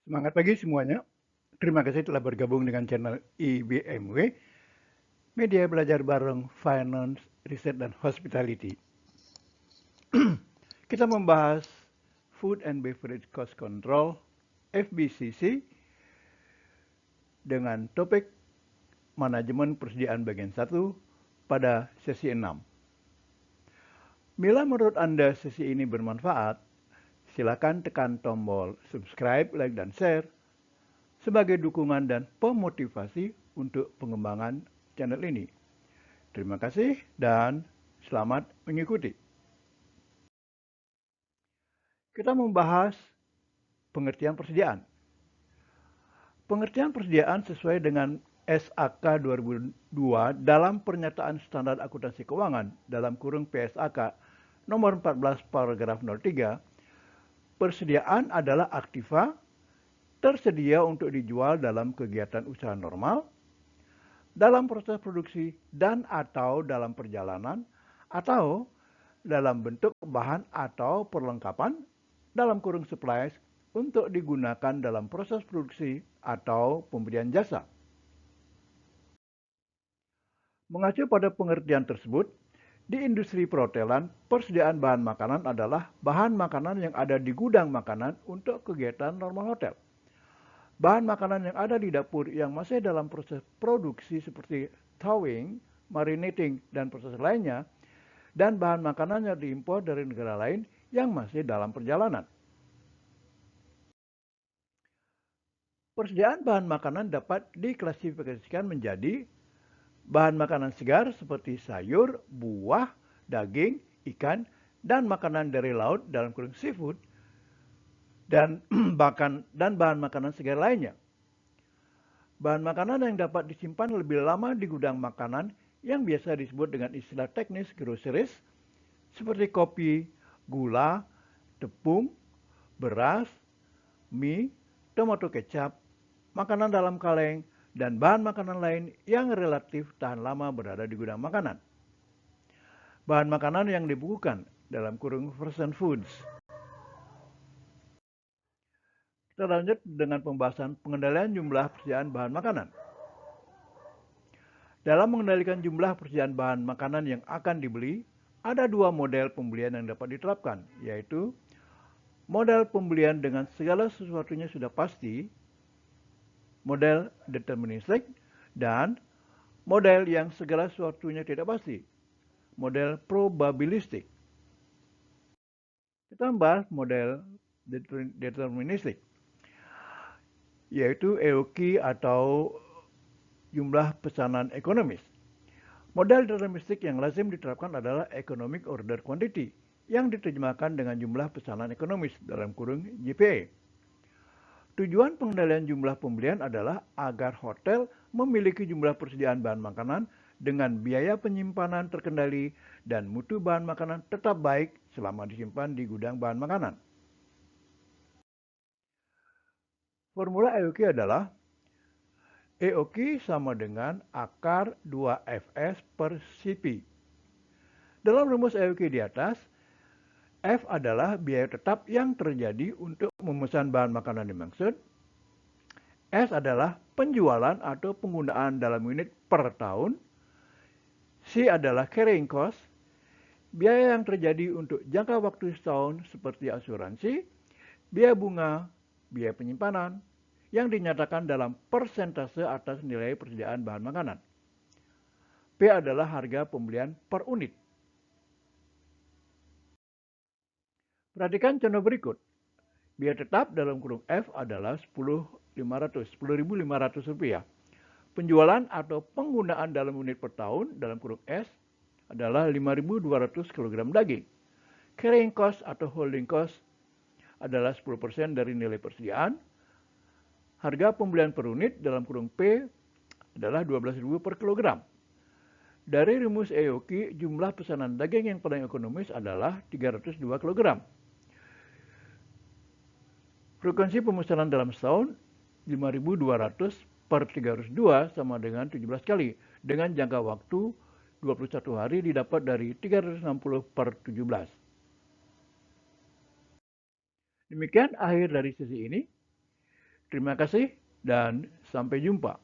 Semangat pagi semuanya. Terima kasih telah bergabung dengan channel IBMW, media belajar bareng Finance, Research, dan Hospitality. Kita membahas Food and Beverage Cost Control, FBCC, dengan topik Manajemen Persediaan bagian 1 pada sesi 6. Bila menurut Anda sesi ini bermanfaat, silakan tekan tombol subscribe, like, dan share sebagai dukungan dan pemotivasi untuk pengembangan channel ini. Terima kasih dan selamat mengikuti. Kita membahas pengertian persediaan. Pengertian persediaan sesuai dengan SAK 2002 dalam Pernyataan Standar Akuntansi Keuangan dalam kurung PSAK nomor 14 paragraf 03, persediaan adalah aktiva tersedia untuk dijual dalam kegiatan usaha normal, dalam proses produksi dan atau dalam perjalanan, atau dalam bentuk bahan atau perlengkapan dalam kurung supplies untuk digunakan dalam proses produksi atau pemberian jasa. Mengacu pada pengertian tersebut, di industri perhotelan, persediaan bahan makanan adalah bahan makanan yang ada di gudang makanan untuk kegiatan normal hotel. Bahan makanan yang ada di dapur yang masih dalam proses produksi seperti thawing, marinating, dan proses lainnya, dan bahan makanan yang diimpor dari negara lain yang masih dalam perjalanan. Persediaan bahan makanan dapat diklasifikasikan menjadi bahan makanan segar seperti sayur, buah, daging, ikan, dan makanan dari laut dalam kurung seafood, dan bahan makanan segar lainnya. Bahan makanan yang dapat disimpan lebih lama di gudang makanan yang biasa disebut dengan istilah teknis groceries seperti kopi, gula, tepung, beras, mie, tomato kecap, makanan dalam kaleng, dan bahan makanan lain yang relatif tahan lama berada di gudang makanan. Bahan makanan yang dibukukan dalam kurung frozen foods. Kita lanjut dengan pembahasan pengendalian jumlah persediaan bahan makanan. Dalam mengendalikan jumlah persediaan bahan makanan yang akan dibeli, ada dua model pembelian yang dapat diterapkan, yaitu model pembelian dengan segala sesuatunya sudah pasti, model deterministik, dan model yang segala sesuatunya tidak pasti, model probabilistik. Kita membahas model deterministik, yaitu EOQ atau jumlah pesanan ekonomis. Model deterministik yang lazim diterapkan adalah economic order quantity, yang diterjemahkan dengan jumlah pesanan ekonomis dalam kurung JPE. Tujuan pengendalian jumlah pembelian adalah agar hotel memiliki jumlah persediaan bahan makanan dengan biaya penyimpanan terkendali dan mutu bahan makanan tetap baik selama disimpan di gudang bahan makanan. Formula EOQ adalah EOQ sama dengan akar 2Fs per Cp. Dalam rumus EOQ di atas, F adalah biaya tetap yang terjadi untuk memesan bahan makanan dimaksud. S adalah penjualan atau penggunaan dalam unit per tahun. C adalah carrying cost, biaya yang terjadi untuk jangka waktu setahun seperti asuransi, biaya bunga, biaya penyimpanan, yang dinyatakan dalam persentase atas nilai persediaan bahan makanan. P adalah harga pembelian per unit. Perhatikan contoh berikut. Biaya tetap dalam kurung F adalah Rp10.500. Penjualan atau penggunaan dalam unit per tahun dalam kurung S adalah 5.200 kg daging. Carrying cost atau holding cost adalah 10% dari nilai persediaan. Harga pembelian per unit dalam kurung P adalah 12.000 per kilogram. Dari rumus EOQ, jumlah pesanan daging yang paling ekonomis adalah 302 kg. Frekuensi pemesanan dalam setahun 5.200 per 302 sama dengan 17 kali. Dengan jangka waktu 21 hari didapat dari 360 per 17. Demikian akhir dari sesi ini. Terima kasih dan sampai jumpa.